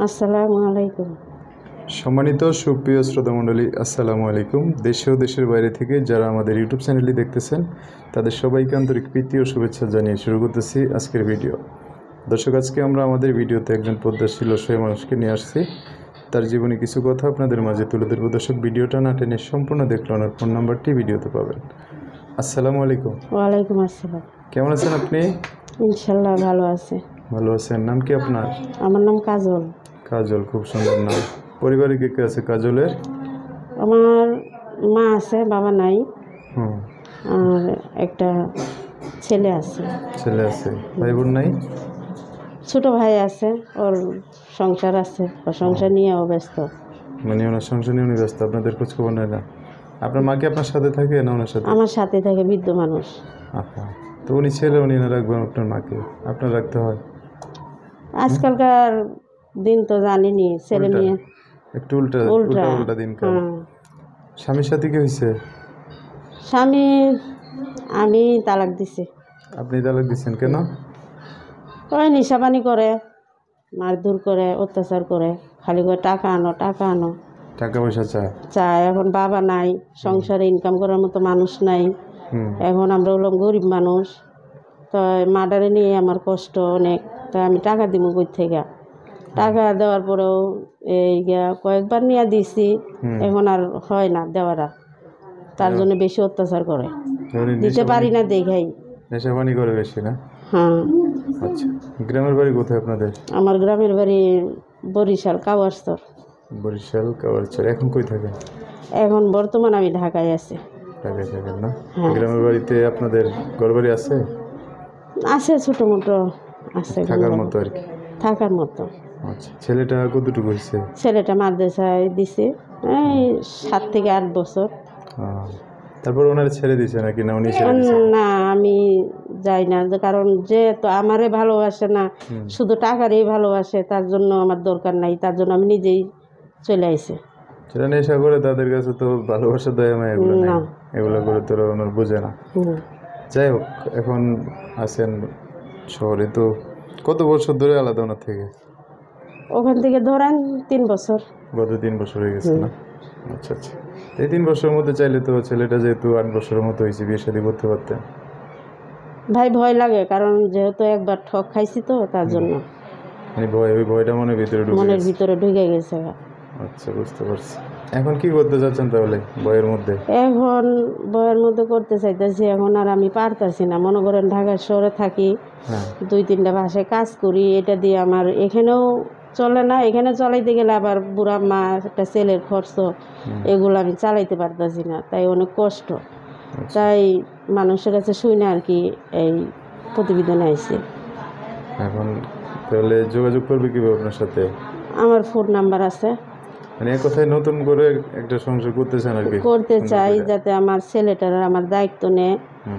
আসসালামু আলাইকুম। সম্মানিত সুপ্রিয় শ্রোতা মণ্ডলী, আসসালামু আলাইকুম। দেশে ও দেশের বাইরে থেকে যারা আমাদের ইউটিউব চ্যানেলটি দেখতেছেন তাদের সবাইকে আন্তরিক প্রীতি ও শুভেচ্ছা জানিয়ে শুরু করতেছি আজকের ভিডিও। দর্শক, আজকে আমরা আমাদের ভিডিওতে একজন পদ্মাশীল অসহায় মানুষকে নিয়ে আসছি। তার জীবনে কিছু কথা আপনাদের মাঝে তুলে ধরবো। দর্শক, ভিডিওটা না টেনে সম্পূর্ণ দেখলে ওনার ফোন নাম্বারটি ভিডিওতে পাবেন। আসসালামু আলাইকুম। ওয়ালাইকুম আসসালাম। কেমন আছেন আপনি? ইনশাল্লাহ ভালো আছে। ভালো আছেন। নাম কি আপনার? আমার নাম কাজল। কাজল, খুব সুন্দর নাম। পরিবারে কে কে আছে কাজলের? আমার মা আছে, বাবা নাই। হুম। আর একটা ছেলে আছে। ছেলে আছে, ভাই বোন নাই? ছোট ভাই আছে, ওর সংসার আছে, ওর সংসার নিয়ে ও ব্যস্ত। মানে ওনার সংসার নিয়ে উনি ব্যস্ত, আপনাদের খোঁজ খবর নেয় না? আপনার মা কি আপনার সাথে থাকে না ওনার সাথে? আমার সাথে থাকে, বৃদ্ধ মানুষ। আচ্ছা, তো উনি ছেলে, উনি না রাখবেন আপনার মাকে, আপনার রাখতে হয়। আজকালকার দিন তো জানিনি, ছেলে উল্টা, মেয়ে একটু উল্টা উল্টা। উল্টা উল্টা দিনকাল। হ্যাঁ। স্বামীর সাথে কি হয়েছে? স্বামী, আমি তালাক দিছি। আপনি তালাক দিচ্ছেন কেন? ওই নেশাপানি করে, মারধর করে, অত্যাচার করে, খালি করে টাকা আনো টাকা আনো, টাকা পয়সা চায়। চায়। এখন বাবা নাই, সংসারে ইনকাম করার মতো মানুষ নাই। এখন আমরা হলাম গরিব মানুষ, তো মার্ডারে নিয়ে আমার কষ্ট অনেক। তো আমি টাকা দিব কই থেকে? টাকা দেওয়ার পরেও এই কয়েকবার নিয়ে দিছি, এখন আর হয় না দেওয়ারা। তার জন্য বেশি অত্যাচার করে, দিতে পারি না দেখাই। নেশাপানি করে বেশি না? হ্যাঁ। আচ্ছা, গ্রামের বাড়ি কোথায় আপনাদের? আমার গ্রামের বাড়ি বরিশাল, কাওয়ারচর। বরিশাল, কাওয়ারচর। এখন কই থাকেন? এখন বর্তমান আমি ঢাকায় আছি। ঢাকায় থাকেন না? হ্যাঁ। গ্রামের বাড়িতে আপনাদের ঘরবাড়ি আছে? আছে, ছোটো মোটো আছে, থাকার মতো আর কি? থাকার মতো। আচ্ছা, ছেলেটা কতটুকু হয়েছে? ছেলেটা মাদ্রাসায় দিছি এই 7 থেকে 8 বছর। তারপর ওনারা ছেড়ে দিছে নাকি না উনি ছেড়ে দিছে? না, আমি যাই না, কারণ যে তো আমারে ভালোবাসে না, শুধু টাকারই ভালোবাসে, তার জন্য আমার দরকার নাই, তার জন্য আমি নিজেই চলে আইছি। সেটা নেশা করে তাদের কাছে তো ভালোবাসা দয়া মায়া এগুলো না, এগুলো করে তো ওনার বোঝে না। যাই হোক, এখন আছেন শহরে, তো কত বছর ধরে আলাদা ওনার থেকে? ওখান থেকে ধরেন 3 বছর। গত 3 বছর হয়ে গেছে না? আচ্ছা আচ্ছা, এই 3 বছরের মধ্যে চাইলে তো ছেলেটা যেহেতু 8 বছরের মতো হয়েছে, বিয়ে শাদী করতে পারতেন। ভাই ভয় লাগে, কারণ যেহেতু একবার ঠক খাইছি তো তার জন্য। মানে ভয়, ওই ভয়টা মনের ভিতরে ঢুকে গেছে। আচ্ছা, বুঝতে পারছি। এখন কি করতে চাচ্ছেন তাহলে বইয়ের মধ্যে? এখন বইয়ের মধ্যে করতে চাইতেছি, এখন আর আমি পারতাছি না। মনে করেন ঢাকা শহরে থাকি, 2-3টা ভাষায় কাজ করি, এটা দিয়ে আমার এখানেও চলে না। এখানে চালাইতে গেলে আবার বুড়া মা, একটা ছেলের খরচ, এগুলো আমি চালাইতে পারতাছি না, তাই অনেক কষ্ট। তাই মানুষের কাছে শুই না আর কি, এই প্রতিবেদন আইছে। এখন তাহলে যোগাযোগ করবে কীভাবে আপনার সাথে? আমার ফোন নাম্বার আছে। মানে এক কথায় নতুন করে একটা সংসার করতে চান আর কি? করতে চাই, যাতে আমার ছেলেটার আমার দায়িত্ব নেয়,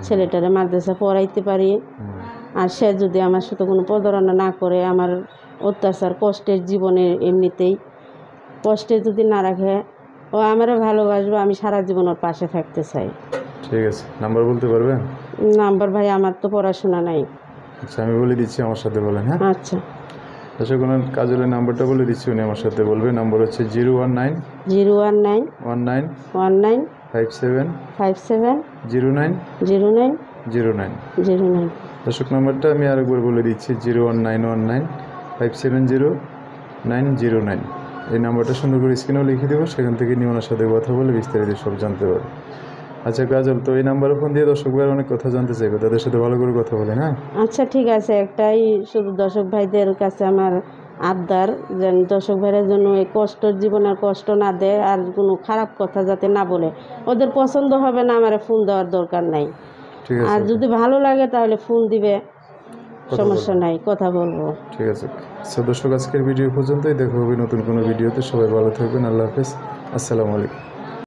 ছেলেটারে মাদ্রাসা পড়াইতে পারি। আর সে যদি আমার সাথে কোনো প্রতারণা না করে, আমার অত্যাচার কষ্টের জীবনে এমনিতেই কষ্টে যদি না রাখে, ও আমারও ভালোবাসবে, আমি সারা জীবন ওর পাশে থাকতে চাই। ঠিক আছে, নাম্বার বলতে পারবেন? নাম্বার ভাই, আমার তো পড়াশোনা নাই। আচ্ছা, আমি বলে দিচ্ছি, আমার সাথে বলেন। হ্যাঁ, আচ্ছা। আচ্ছা, কোনো কাজলের নাম্বারটা বলে দিচ্ছি, উনি আমার সাথে বলবে। নাম্বার হচ্ছে 019 019 19 19 57 57 09 09 09। 09। দর্শক, নাম্বারটা আমি আরেকবার বলে দিচ্ছি, 01919 570909। এই নাম্বারটা সুন্দর করে স্ক্রিনেও লিখে দেবো, সেখান থেকে নিয়ে ওনার সাথে কথা বলে বিস্তারিত সব জানতে পারবে। আচ্ছা কাজল, তো এই নাম্বারে ফোন দিয়ে দর্শক ভাইয়ের অনেক কথা জানতে চাইবে, তাদের সাথে ভালো করে কথা বলেন। হ্যাঁ, আচ্ছা, ঠিক আছে। একটাই শুধু দর্শক ভাইদের কাছে আমার আবদার, যেন দর্শক ভাইয়ের জন্য এই কষ্টের জীবনের কষ্ট না দেয়, আর কোনো খারাপ কথা যাতে না বলে। ওদের পছন্দ হবে না, আমার ফোন দেওয়ার দরকার নাই। ঠিক আছে, আর যদি ভালো লাগে তাহলে ফোন দিবে, সমস্যা নাই, কথা বলবো। ঠিক আছে। দর্শক, আজকের ভিডিও পর্যন্তই, দেখা হবে নতুন কোনো ভিডিওতে। সবাই ভালো থাকবেন। আল্লাহ হাফেজ, আসসালামু আলাইকুম।